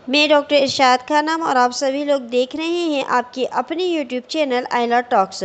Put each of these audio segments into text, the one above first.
मैं डॉक्टर इरशाद खानम और आप सभी लोग देख रहे हैं आपकी अपनी यूट्यूब चैनल आइला टॉक्स।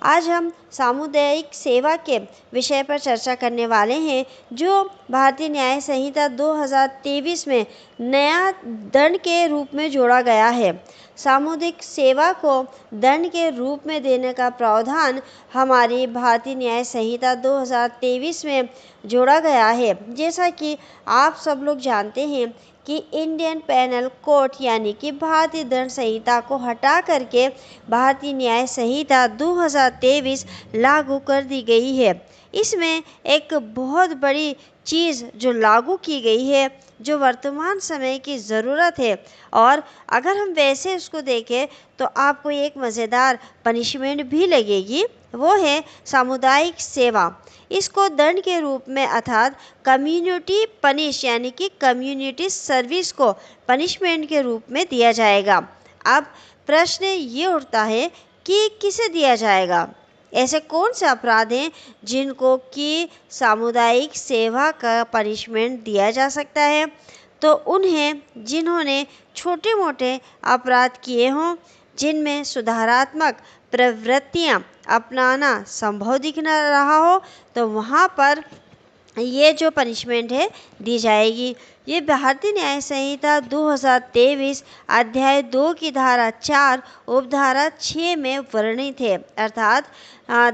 आज हम सामुदायिक सेवा के विषय पर चर्चा करने वाले हैं, जो भारतीय न्याय संहिता 2023 में नया दंड के रूप में जोड़ा गया है। सामुदायिक सेवा को दंड के रूप में देने का प्रावधान हमारी भारतीय न्याय संहिता 2023 में जोड़ा गया है। जैसा कि आप सब लोग जानते हैं कि इंडियन पेनल कोड यानी कि भारतीय दंड संहिता को हटा करके भारतीय न्याय संहिता 2023 लागू कर दी गई है। इसमें एक बहुत बड़ी चीज़ जो लागू की गई है, जो वर्तमान समय की ज़रूरत है, और अगर हम वैसे उसको देखें तो आपको एक मज़ेदार पनिशमेंट भी लगेगी, वो है सामुदायिक सेवा। इसको दंड के रूप में अर्थात कम्युनिटी पनिश यानी कि कम्युनिटी सर्विस को पनिशमेंट के रूप में दिया जाएगा। अब प्रश्न ये उठता है कि किसे दिया जाएगा? ऐसे कौन से अपराध हैं जिनको कि सामुदायिक सेवा का पनिशमेंट दिया जा सकता है? तो उन्हें जिन्होंने छोटे मोटे अपराध किए हों, जिनमें सुधारात्मक प्रवृत्तियां अपनाना संभव दिख न रहा हो, तो वहाँ पर ये जो पनिशमेंट है दी जाएगी। ये भारतीय न्याय संहिता 2023 अध्याय 2 की धारा 4 उपधारा 6 में वर्णित है। अर्थात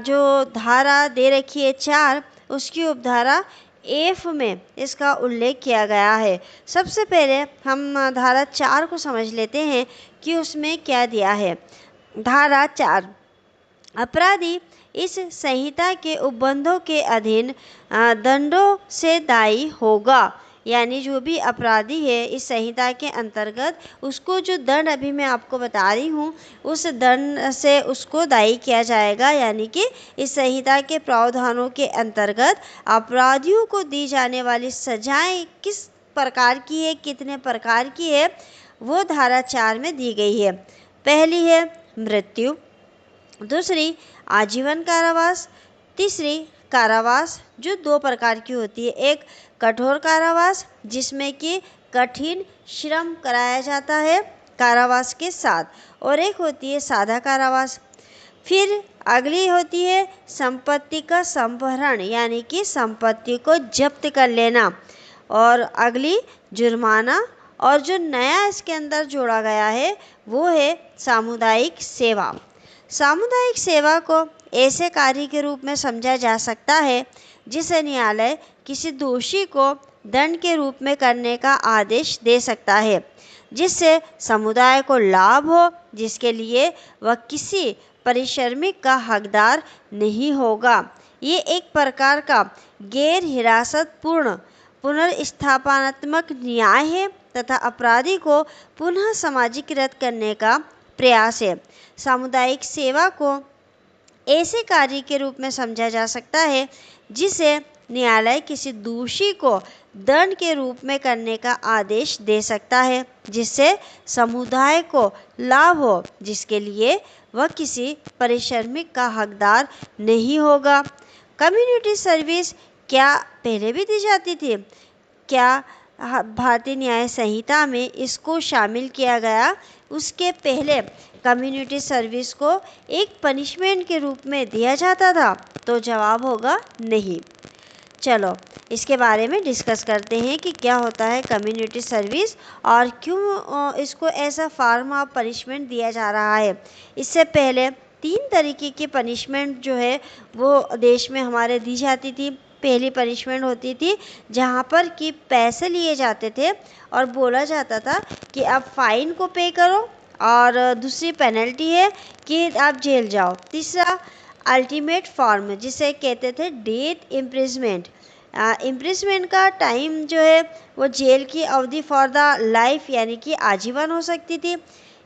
जो धारा दे रखी है 4, उसकी उपधारा एफ में इसका उल्लेख किया गया है। सबसे पहले हम धारा 4 को समझ लेते हैं कि उसमें क्या दिया है। धारा 4, अपराधी इस संहिता के उपबंधों के अधीन दंडों से दायी होगा। यानी जो भी अपराधी है इस संहिता के अंतर्गत, उसको जो दंड अभी मैं आपको बता रही हूँ, उस दंड से उसको दायी किया जाएगा। यानी कि इस संहिता के प्रावधानों के अंतर्गत अपराधियों को दी जाने वाली सजाएं किस प्रकार की है, कितने प्रकार की है, वो धारा 4 में दी गई है। पहली है मृत्यु, दूसरी आजीवन कारावास, तीसरी कारावास जो 2 प्रकार की होती है। एक कठोर कारावास जिसमें कि कठिन श्रम कराया जाता है कारावास के साथ, और एक होती है सादा कारावास। फिर अगली होती है संपत्ति का संपहरण यानी कि संपत्ति को जब्त कर लेना, और अगली जुर्माना। और जो नया इसके अंदर जोड़ा गया है वो है सामुदायिक सेवा। सामुदायिक सेवा को ऐसे कार्य के रूप में समझा जा सकता है जिसे न्यायालय किसी दोषी को दंड के रूप में करने का आदेश दे सकता है, जिससे समुदाय को लाभ हो, जिसके लिए वह किसी परिश्रमिक का हकदार नहीं होगा। ये एक प्रकार का गैर हिरासत पूर्ण पुनर्स्थापनात्मक न्याय है तथा अपराधी को पुनः समाजीकृत करने का प्रयास है। सामुदायिक सेवा को ऐसे कार्य के रूप में समझा जा सकता है जिसे न्यायालय किसी दोषी को दंड के रूप में करने का आदेश दे सकता है, जिससे समुदाय को लाभ हो, जिसके लिए वह किसी परिश्रमिक का हकदार नहीं होगा। कम्युनिटी सर्विस क्या पहले भी दी जाती थी? क्या भारतीय न्याय संहिता में इसको शामिल किया गया? उसके पहले कम्युनिटी सर्विस को एक पनिशमेंट के रूप में दिया जाता था? तो जवाब होगा नहीं। चलो इसके बारे में डिस्कस करते हैं कि क्या होता है कम्युनिटी सर्विस और क्यों इसको ऐसा फॉर्म ऑफ पनिशमेंट दिया जा रहा है। इससे पहले 3 तरीके की पनिशमेंट जो है वो देश में हमारे दी जाती थी। पहली पनिशमेंट होती थी जहाँ पर कि पैसे लिए जाते थे और बोला जाता था कि आप फाइन को पे करो, और दूसरी पेनल्टी है कि आप जेल जाओ। तीसरा अल्टीमेट फॉर्म जिसे कहते थे डेथ इम्प्रिजमेंट। इम्प्रिजमेंट का टाइम जो है वो जेल की अवधि फॉर द लाइफ यानी कि आजीवन हो सकती थी,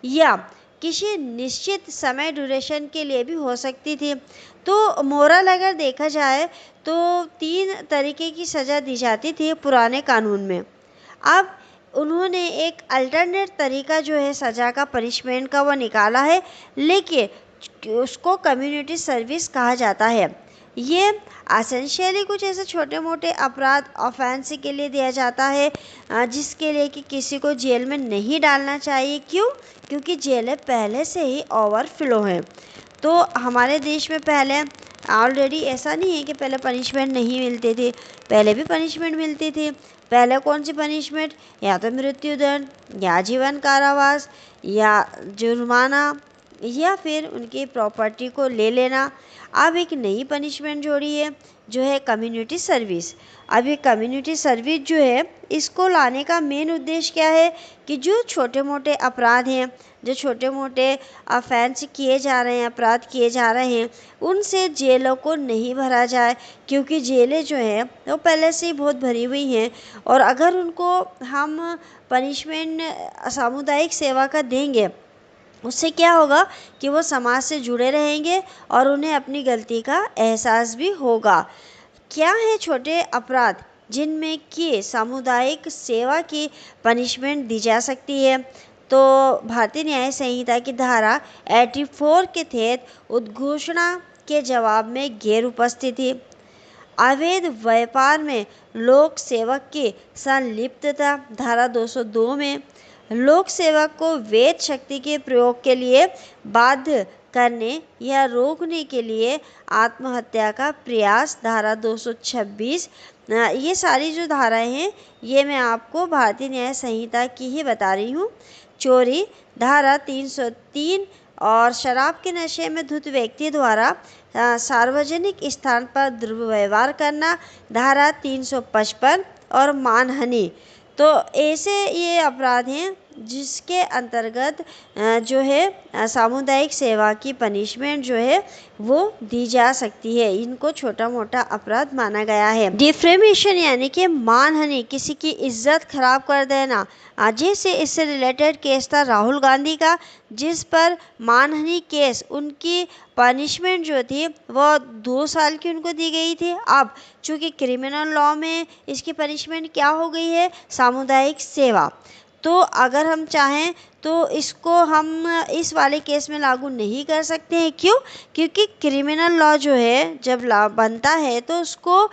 या किसी निश्चित समय ड्यूरेशन के लिए भी हो सकती थी। तो मोरल अगर देखा जाए तो 3 तरीके की सज़ा दी जाती थी पुराने कानून में। अब उन्होंने एक अल्टरनेट तरीका जो है सज़ा का, पनिशमेंट का, वो निकाला है, लेकिन उसको कम्युनिटी सर्विस कहा जाता है। ये एसेंशियली कुछ ऐसे छोटे मोटे अपराध ऑफेंस के लिए दिया जाता है, जिसके लिए कि किसी को जेल में नहीं डालना चाहिए। क्यों? क्योंकि जेलें पहले से ही ओवरफ्लो हैं। तो हमारे देश में पहले ऑलरेडी ऐसा नहीं है कि पहले पनिशमेंट नहीं मिलती थी, पहले भी पनिशमेंट मिलती थी। पहले कौन सी पनिशमेंट? या तो मृत्युदंड, या जीवन कारावास, या जुर्माना, या फिर उनकी प्रॉपर्टी को ले लेना। अब एक नई पनिशमेंट जोड़ी है, जो है कम्युनिटी सर्विस। अब ये कम्युनिटी सर्विस जो है, इसको लाने का मेन उद्देश्य क्या है कि जो छोटे मोटे अपराध हैं, जो छोटे मोटे ऑफेंस किए जा रहे हैं, अपराध किए जा रहे हैं, उनसे जेलों को नहीं भरा जाए। क्योंकि जेलें जो हैं वो पहले से ही बहुत भरी हुई हैं, और अगर उनको हम पनिशमेंट सामुदायिक सेवा का देंगे, उससे क्या होगा कि वो समाज से जुड़े रहेंगे और उन्हें अपनी गलती का एहसास भी होगा। क्या है छोटे अपराध जिनमें कि सामुदायिक सेवा की पनिशमेंट दी जा सकती है? तो भारतीय न्याय संहिता की धारा 84 के तहत उद्घोषणा के जवाब में गैर उपस्थिति, अवैध व्यापार में लोक सेवक की संलिप्तता धारा 202 में, लोक सेवक को वैध शक्ति के प्रयोग के लिए बाध्य करने या रोकने के लिए आत्महत्या का प्रयास धारा 226। ये सारी जो धाराएं हैं, ये मैं आपको भारतीय न्याय संहिता की ही बता रही हूँ। चोरी धारा 303 और शराब के नशे में धुत व्यक्ति द्वारा सार्वजनिक स्थान पर दुर्व्यवहार करना धारा 355 और मानहानि। तो ऐसे ये अपराध हैं जिसके अंतर्गत जो है सामुदायिक सेवा की पनिशमेंट जो है वो दी जा सकती है। इनको छोटा मोटा अपराध माना गया है। डिफेमेशन यानी कि मानहानि, किसी की इज्जत खराब कर देना। जैसे इससे रिलेटेड केस था राहुल गांधी का, जिस पर मानहानि केस उनकी पनिशमेंट जो थी वो 2 साल की उनको दी गई थी। अब चूँकि क्रिमिनल लॉ में इसकी पनिशमेंट क्या हो गई है? सामुदायिक सेवा। तो अगर हम चाहें तो इसको हम इस वाले केस में लागू नहीं कर सकते हैं। क्यों? क्योंकि क्रिमिनल लॉ जो है जब बनता है तो उसको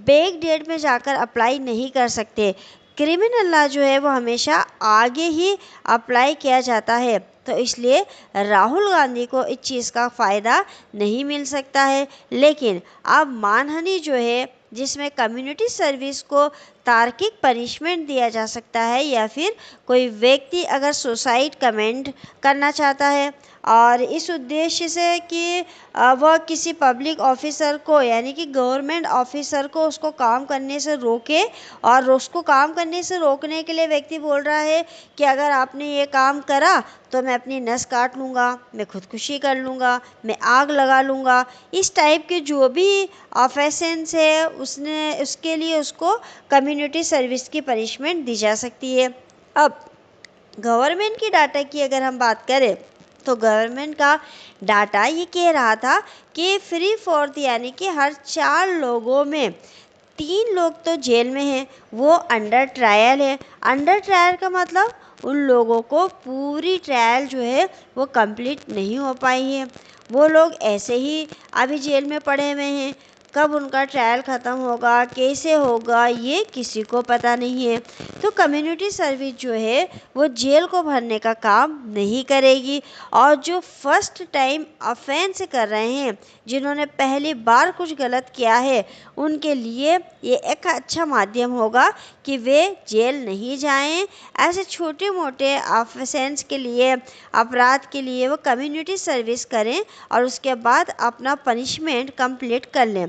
बैक डेट में जाकर अप्लाई नहीं कर सकते। क्रिमिनल लॉ जो है वो हमेशा आगे ही अप्लाई किया जाता है। तो इसलिए राहुल गांधी को इस चीज़ का फ़ायदा नहीं मिल सकता है। लेकिन अब मानहानि जो है, जिसमें कम्युनिटी सर्विस को तार्किक पनिशमेंट दिया जा सकता है, या फिर कोई व्यक्ति अगर सुसाइड कमेंट करना चाहता है और इस उद्देश्य से कि वह किसी पब्लिक ऑफिसर को यानी कि गवर्नमेंट ऑफिसर को उसको काम करने से रोके, और उसको काम करने से रोकने के लिए व्यक्ति बोल रहा है कि अगर आपने ये काम करा तो मैं अपनी नस काट लूँगा, मैं खुदकुशी कर लूँगा, मैं आग लगा लूँगा। इस टाइप के जो भी ऑफेंसेस है उसके लिए उसको कम्युनिटी सर्विस की पनिशमेंट दी जा सकती है। अब गवर्नमेंट की डाटा की अगर हम बात करें तो गवर्नमेंट का डाटा ये कह रहा था कि 3/4 यानी कि हर 4 लोगों में 3 लोग तो जेल में हैं, वो अंडर ट्रायल है। अंडर ट्रायल का मतलब उन लोगों को पूरी ट्रायल जो है वो कंप्लीट नहीं हो पाई है, वो लोग ऐसे ही अभी जेल में पड़े हुए हैं। कब उनका ट्रायल ख़त्म होगा, कैसे होगा, ये किसी को पता नहीं है। तो कम्युनिटी सर्विस जो है वो जेल को भरने का काम नहीं करेगी। और जो फर्स्ट टाइम ऑफेंस कर रहे हैं, जिन्होंने पहली बार कुछ गलत किया है, उनके लिए ये एक अच्छा माध्यम होगा कि वे जेल नहीं जाएं। ऐसे छोटे मोटे ऑफेंस के लिए, अपराध के लिए वो कम्युनिटी सर्विस करें और उसके बाद अपना पनिशमेंट कंप्लीट कर लें।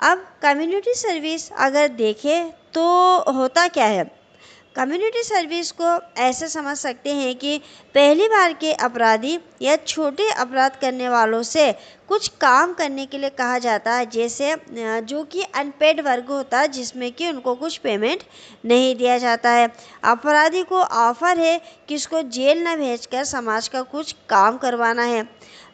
अब कम्युनिटी सर्विस अगर देखें तो होता क्या है? कम्युनिटी सर्विस को ऐसे समझ सकते हैं कि पहली बार के अपराधी या छोटे अपराध करने वालों से कुछ काम करने के लिए कहा जाता है, जैसे जो कि अनपेड वर्क होता है, जिसमें कि उनको कुछ पेमेंट नहीं दिया जाता है। अपराधी को ऑफर है कि उसको जेल न भेजकर समाज का कुछ काम करवाना है।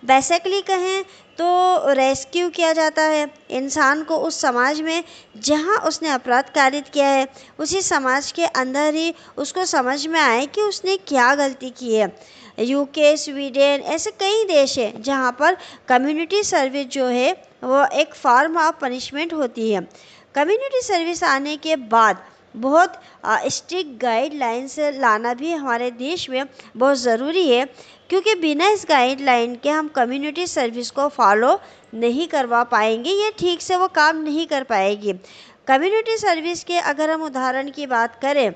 बेसिकली कहें तो रेस्क्यू किया जाता है इंसान को उस समाज में जहां उसने अपराध कारित किया है, उसी समाज के अंदर ही उसको समझ में आए कि उसने क्या गलती की है। यूके, स्वीडन, ऐसे कई देश हैं जहां पर कम्युनिटी सर्विस जो है वो एक फॉर्म ऑफ पनिशमेंट होती है। कम्युनिटी सर्विस आने के बाद बहुत स्ट्रिक्ट गाइडलाइंस लाना भी हमारे देश में बहुत ज़रूरी है, क्योंकि बिना इस गाइडलाइन के हम कम्युनिटी सर्विस को फॉलो नहीं करवा पाएंगे, ये ठीक से वो काम नहीं कर पाएगी। कम्युनिटी सर्विस के अगर हम उदाहरण की बात करें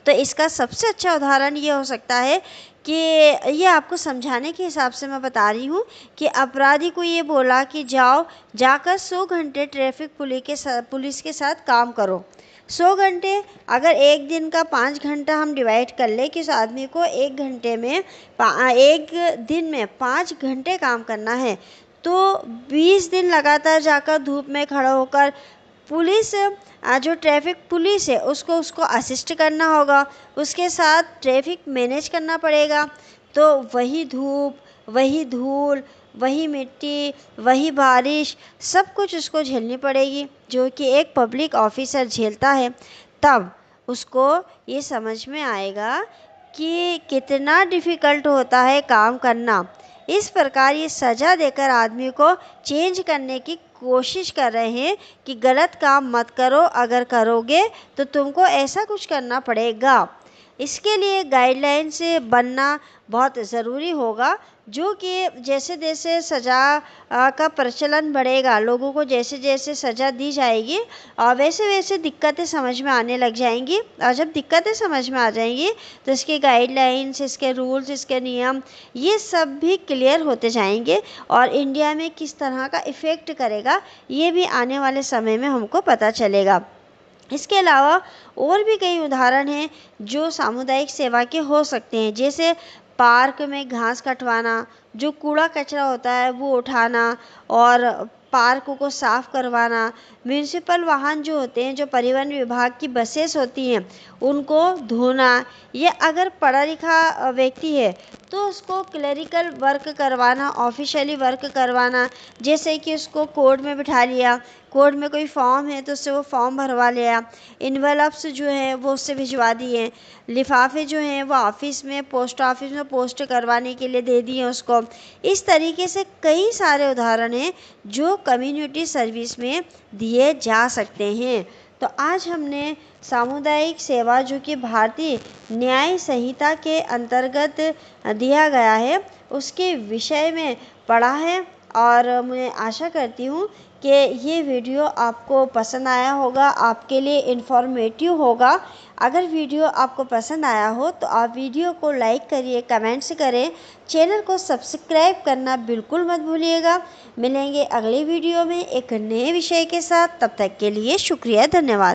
तो इसका सबसे अच्छा उदाहरण ये हो सकता है कि ये आपको समझाने के हिसाब से मैं बता रही हूँ कि अपराधी को ये बोला कि जाकर 100 घंटे ट्रैफिक पुलिस के साथ काम करो। 100 घंटे, अगर एक दिन का 5 घंटा हम डिवाइड कर ले कि उस आदमी को एक दिन में 5 घंटे काम करना है, तो 20 दिन लगातार जाकर धूप में खड़ा होकर पुलिस जो ट्रैफिक पुलिस है उसको असिस्ट करना होगा, उसके साथ ट्रैफिक मैनेज करना पड़ेगा। तो वही धूप, वही धूल, वही मिट्टी, वही बारिश, सब कुछ उसको झेलनी पड़ेगी जो कि एक पब्लिक ऑफिसर झेलता है। तब उसको ये समझ में आएगा कि कितना डिफ़िकल्ट होता है काम करना। इस प्रकार ये सज़ा देकर आदमी को चेंज करने की कोशिश कर रहे हैं कि गलत काम मत करो, अगर करोगे तो तुमको ऐसा कुछ करना पड़ेगा। इसके लिए गाइडलाइन से बनना बहुत ज़रूरी होगा, जो कि जैसे जैसे सज़ा का प्रचलन बढ़ेगा, लोगों को जैसे जैसे सज़ा दी जाएगी और वैसे वैसे दिक्कतें समझ में आने लग जाएंगी। और जब दिक्कतें समझ में आ जाएंगी तो इसके गाइडलाइंस, इसके रूल्स, इसके नियम, ये सब भी क्लियर होते जाएंगे और इंडिया में किस तरह का इफ़ेक्ट करेगा ये भी आने वाले समय में हमको पता चलेगा। इसके अलावा और भी कई उदाहरण हैं जो सामुदायिक सेवा के हो सकते हैं, जैसे पार्क में घास कटवाना, जो कूड़ा कचरा होता है वो उठाना और पार्क को साफ करवाना। म्यूनिसिपल वाहन जो होते हैं, जो परिवहन विभाग की बसेस होती हैं, उनको धोना। या अगर पढ़ा लिखा व्यक्ति है तो उसको क्लरिकल वर्क करवाना, ऑफिशियली वर्क करवाना, जैसे कि उसको कोर्ट में बिठा लिया, कोर्ट में कोई फॉर्म है तो उससे वो फॉर्म भरवा लिया, इन्वेलप्स जो है वो उससे भिजवा दिए, लिफाफे जो हैं वो ऑफिस में, पोस्ट ऑफिस में पोस्ट करवाने के लिए दे दिए उसको। इस तरीके से कई सारे उदाहरण हैं जो कम्युनिटी सर्विस में दिए जा सकते हैं। तो आज हमने सामुदायिक सेवा, जो कि भारतीय न्याय संहिता के अंतर्गत दिया गया है, उसके विषय में पढ़ा है और मैं आशा करती हूँ कि ये वीडियो आपको पसंद आया होगा, आपके लिए इन्फॉर्मेटिव होगा। अगर वीडियो आपको पसंद आया हो तो आप वीडियो को लाइक करिए, कमेंट्स करें, चैनल को सब्सक्राइब करना बिल्कुल मत भूलिएगा। मिलेंगे अगले वीडियो में एक नए विषय के साथ, तब तक के लिए शुक्रिया, धन्यवाद।